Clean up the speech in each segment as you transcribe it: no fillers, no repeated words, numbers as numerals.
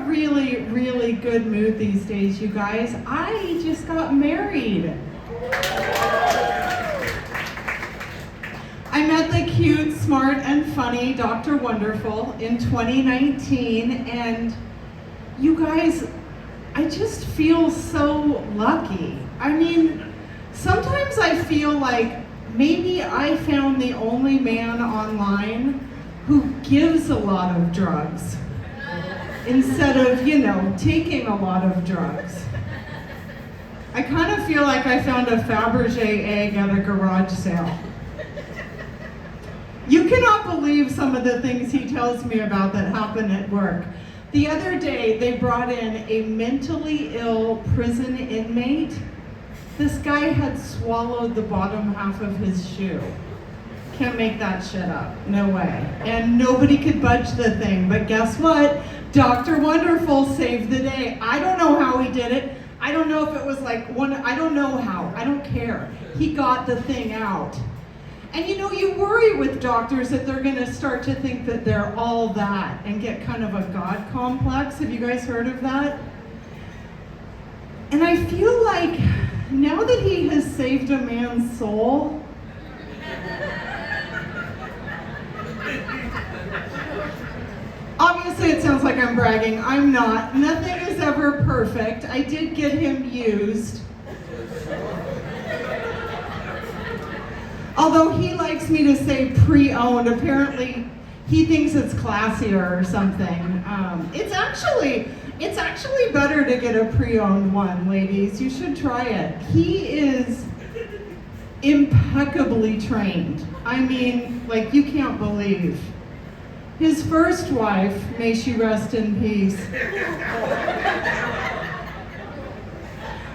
really, really good mood these days, you guys. I just got married. I met the cute, smart, and funny Dr. Wonderful in 2019, and you guys, I just feel so lucky. I mean, sometimes I feel like maybe I found the only man online who gives a lot of drugs instead of, taking a lot of drugs. I kind of feel like I found a Fabergé egg at a garage sale. You cannot believe some of the things he tells me about that happen at work. The other day, they brought in a mentally ill prison inmate. This guy had swallowed the bottom half of his shoe. Can't make that shit up, no way. And nobody could budge the thing, but guess what? Dr. Wonderful saved the day. I don't know how he did it. I don't know if it was I don't know how, I don't care. He got the thing out. And you worry with doctors that they're gonna start to think that they're all that and get kind of a God complex. Have you guys heard of that? And I feel like now that he has saved a man's soul, obviously it sounds like I'm bragging. I'm not. Nothing is ever perfect. I did get him used. Although he likes me to say pre-owned, apparently he thinks it's classier or something. It's actually better to get a pre-owned one, ladies. You should try it. He is impeccably trained. I mean, like you can't believe. His first wife, may she rest in peace.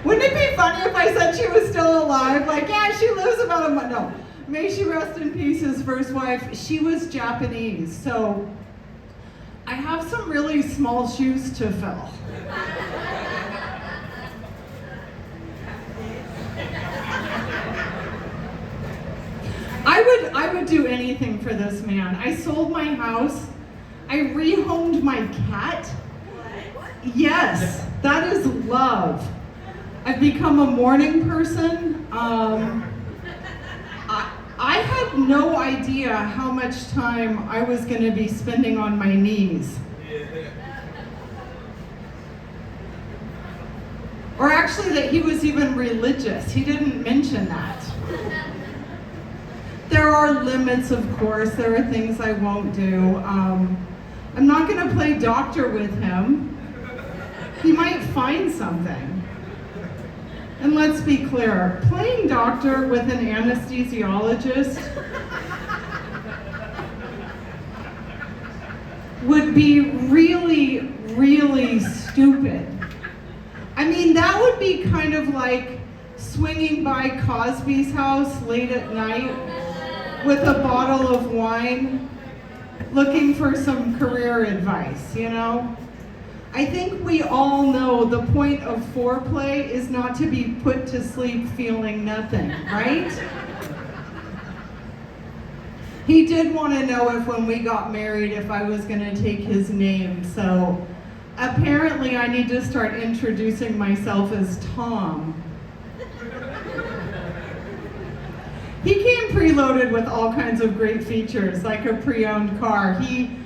Wouldn't it be funny if I said she was still alive? Like, yeah, she lives about a month. No. May she rest in peace, his first wife, she was Japanese, so I have some really small shoes to fill. I would do anything for this man. I sold my house. I rehomed my cat. Yes, that is love. I've become a morning person. I had no idea how much time I was going to be spending on my knees. Or actually that he was even religious. He didn't mention that. There are limits, of course. There are things I won't do. I'm not going to play doctor with him. He might find something. And let's be clear, playing doctor with an anesthesiologist would be really, really stupid. I mean, that would be kind of like swinging by Cosby's house late at night with a bottle of wine, looking for some career advice, I think we all know the point of foreplay is not to be put to sleep feeling nothing, right? He did want to know if when we got married if I was going to take his name, so apparently I need to start introducing myself as Tom. He came preloaded with all kinds of great features, like a pre-owned car. He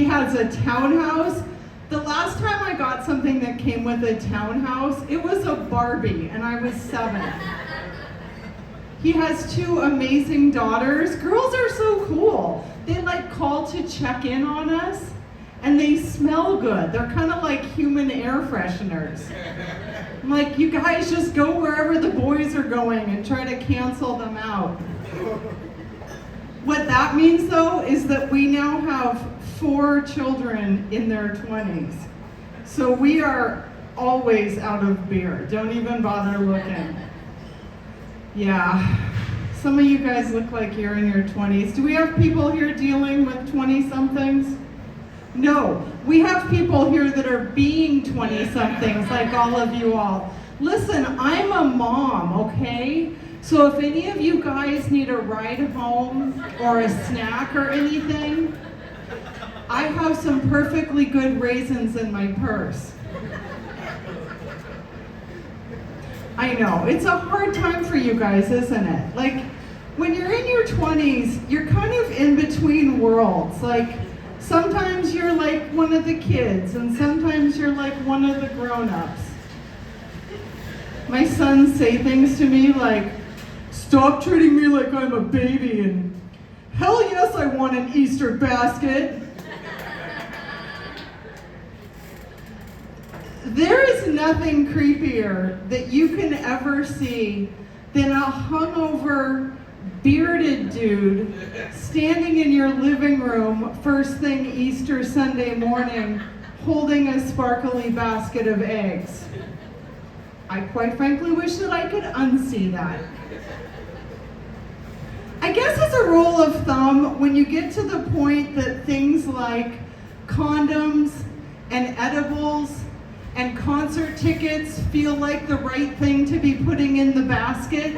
has a townhouse. The last time I got something that came with a townhouse, it was a Barbie, and I was 7. He has 2 amazing daughters. Girls are so cool. They call to check in on us, and they smell good. They're kind of like human air fresheners. I'm like, you guys just go wherever the boys are going and try to cancel them out. What that means, though, is that we now have 4 children in their 20s. So we are always out of beer. Don't even bother looking. Yeah. Some of you guys look like you're in your 20s. Do we have people here dealing with 20-somethings? No. We have people here that are being 20-somethings, like all of you all. Listen, I'm a mom, okay? So if any of you guys need a ride home or a snack or anything, I have some perfectly good raisins in my purse. I know, it's a hard time for you guys, isn't it? Like, when you're in your 20s, you're kind of in between worlds. Like, sometimes you're like one of the kids, and sometimes you're like one of the grown-ups. My sons say things to me like, "Stop treating me like I'm a baby," and "Hell yes, I want an Easter basket." There is nothing creepier that you can ever see than a hungover, bearded dude standing in your living room first thing Easter Sunday morning holding a sparkly basket of eggs. I quite frankly wish that I could unsee that. I guess as a rule of thumb, when you get to the point that things like condoms and edibles and concert tickets feel like the right thing to be putting in the basket,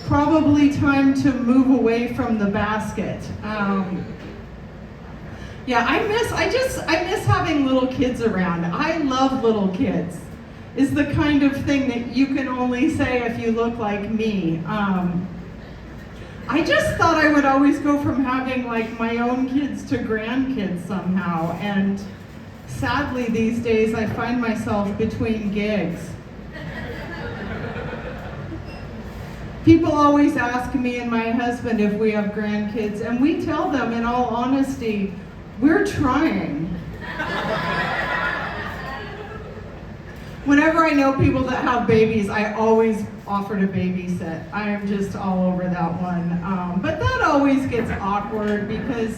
probably time to move away from the basket. Yeah, I miss having little kids around. I love little kids. Is the kind of thing that you can only say if you look like me. I just thought I would always go from having like my own kids to grandkids somehow, and sadly these days I find myself between gigs. People always ask me and my husband if we have grandkids, and we tell them in all honesty, we're trying. Whenever I know people that have babies, I always offer to babysit. I am just all over that one. But that always gets awkward because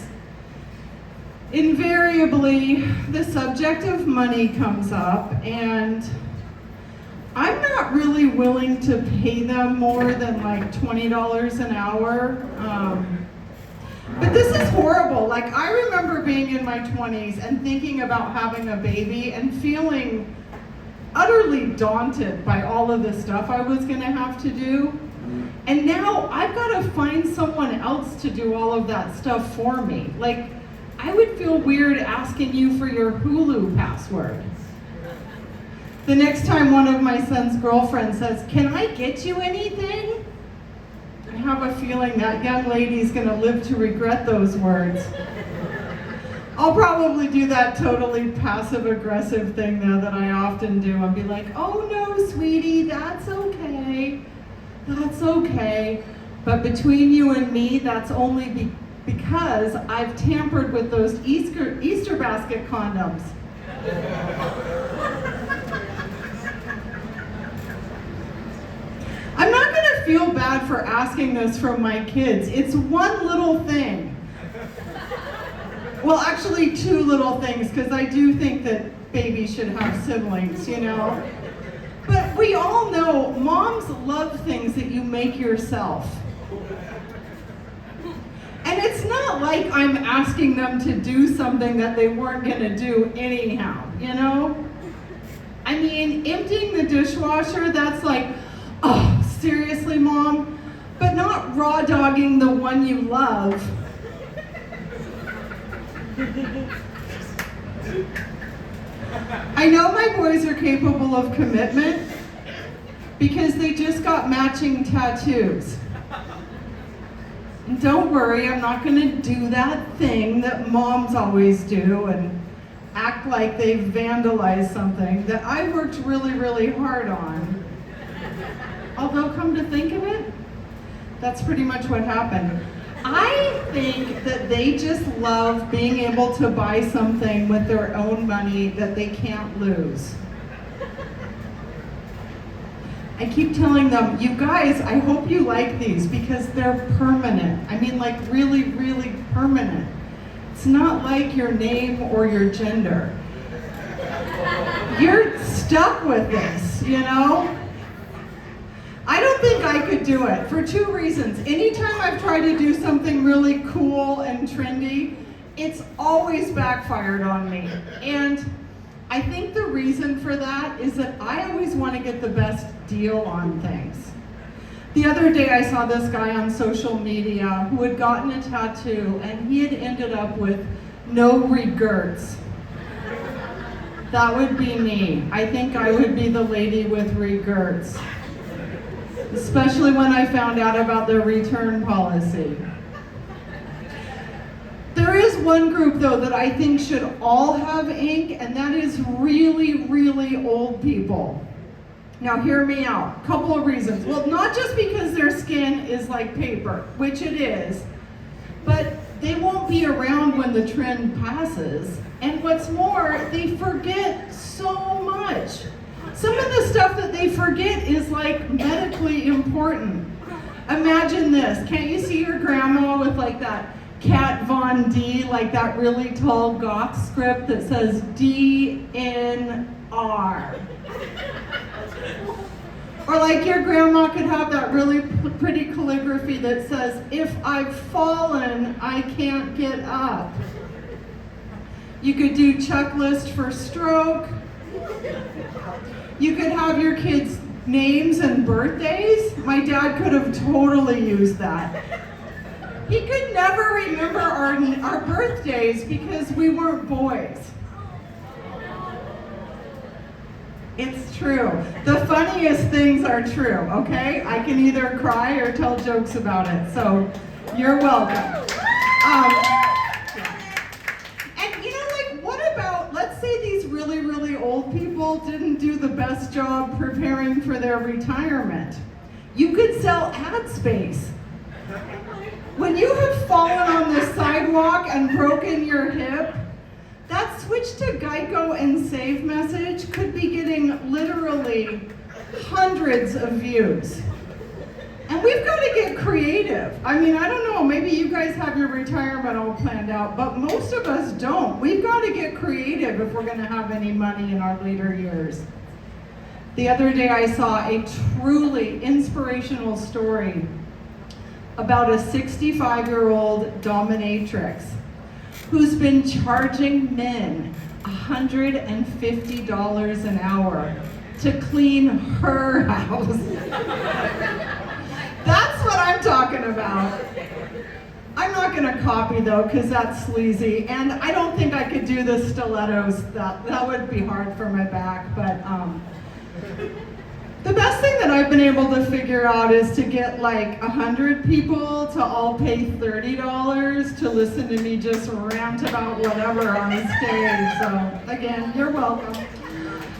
invariably the subject of money comes up, and I'm not really willing to pay them more than like $20 an hour. But this is horrible. Like, I remember being in my 20s and thinking about having a baby and feeling utterly daunted by all of the stuff I was going to have to do. And now I've got to find someone else to do all of that stuff for me. Like, I would feel weird asking you for your Hulu password. The next time one of my son's girlfriends says, "Can I get you anything?" I have a feeling that young lady's going to live to regret those words. I'll probably do that totally passive-aggressive thing though that I often do. I'll be like, "Oh no, sweetie, that's okay. That's okay. But between you and me, that's only because I've tampered with those Easter basket condoms." I'm not going to feel bad for asking this from my kids. It's one little thing. Well, actually two little things, because I do think that babies should have siblings, you know? But we all know moms love things that you make yourself. And it's not like I'm asking them to do something that they weren't going to do anyhow, you know? I mean, emptying the dishwasher, that's like, oh, seriously, Mom? But not raw dogging the one you love. I know my boys are capable of commitment because they just got matching tattoos. And don't worry, I'm not going to do that thing that moms always do and act like they've vandalized something that I worked really, really hard on. Although, come to think of it, that's pretty much what happened. I think that they just love being able to buy something with their own money that they can't lose. I keep telling them, "You guys, I hope you like these because they're permanent." I mean, like really, really permanent. It's not like your name or your gender. You're stuck with this, you know? I don't think I could do it for two reasons. Anytime I've tried to do something really cool and trendy, it's always backfired on me. And I think the reason for that is that I always want to get the best deal on things. The other day I saw this guy on social media who had gotten a tattoo and he had ended up with no regrets. That would be me. I think I would be the lady with regrets. Especially when I found out about the return policy. There is one group though that I think should all have ink, and that is really, really old people. Now hear me out, couple of reasons. Well, not just because their skin is like paper, which it is, but they won't be around when the trend passes. And what's more, they forget so much. Some of the stuff that they forget is like medically important. Imagine this, can't you see your grandma with like that Kat Von D, like that really tall goth script that says DNR? Or like your grandma could have that really pretty calligraphy that says, if I've fallen, I can't get up. You could do checklist for stroke. You could have your kids' names and birthdays. My dad could have totally used that. He could never remember our birthdays because we weren't boys. It's true. The funniest things are true, okay? I can either cry or tell jokes about it, so you're welcome. And you know, like, what about, let's say these really, really old people didn't do the best job preparing for their retirement. You could sell ad space. When you have fallen on the sidewalk and broken your hip, that switch to Geico and Save message could be getting literally hundreds of views. And we've got to get creative. I mean, I don't know, maybe you guys have your retirement all planned out, but most of us don't. We've got to get creative if we're going to have any money in our later years. The other day I saw a truly inspirational story about a 65-year-old dominatrix who's been charging men $150 an hour to clean her house. That's what I'm talking about. I'm not gonna copy though, because that's sleazy, and I don't think I could do the stilettos. That would be hard for my back, but the best thing that I've been able to figure out is to get like 100 people to all pay $30 to listen to me just rant about whatever on stage. So again, you're welcome.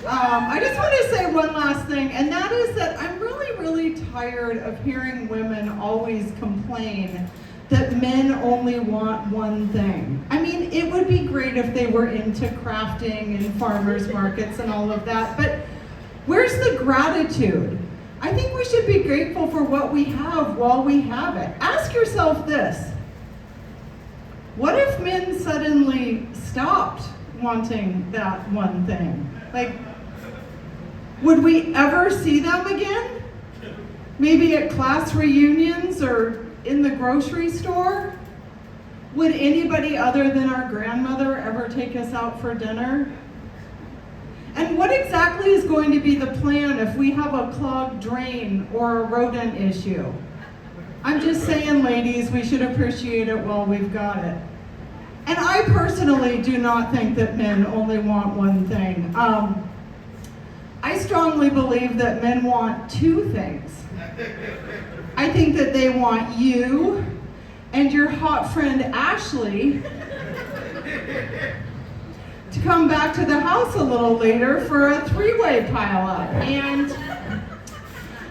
I just want to say one last thing, and that is that I'm really, really tired of hearing women always complain that men only want one thing. I mean, it would be great if they were into crafting and farmers markets and all of that, but where's the gratitude? I think we should be grateful for what we have while we have it. Ask yourself this. What if men suddenly stopped wanting that one thing? Like, would we ever see them again? Maybe at class reunions or in the grocery store? Would anybody other than our grandmother ever take us out for dinner? And what exactly is going to be the plan if we have a clogged drain or a rodent issue? I'm just saying, ladies, we should appreciate it while we've got it. And I personally do not think that men only want one thing. I strongly believe that men want two things. I think that they want you and your hot friend Ashley to come back to the house a little later for a three-way pile-up. And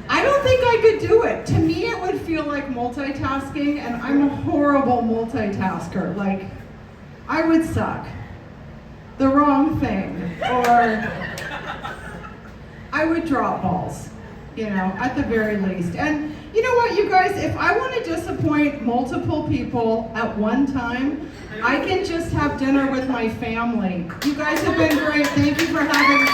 I don't think I could do it. To me, it would feel like multitasking, and I'm a horrible multitasker. Like, I would suck. The wrong thing. Or I would drop balls, you know, at the very least. And you know what, you guys, if I want to disappoint multiple people at one time, I can just have dinner with my family. You guys have been great. Thank you for having me.